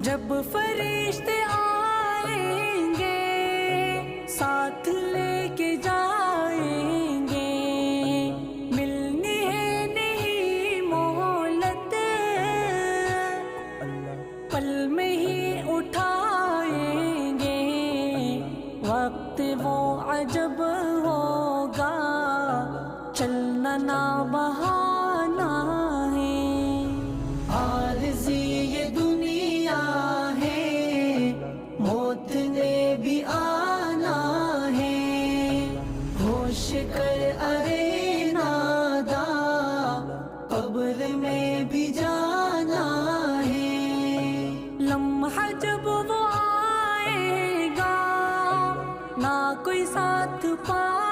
جب فرشتے آئیں گے ساتھ لے کے جائیں گے، ملنی ہے نہیں مہلت، پل میں ہی اٹھائیں گے، وقت وہ عجب ہوگا چلنا نہ بہانا ہے، عارضی یہ دنیا ہے موت نے بھی آنا ہے، ہوش کر ارے نادا قبر میں بھی جانا ہے، لمحہ جب وہ آئے گا نہ کوئی ساتھ پائے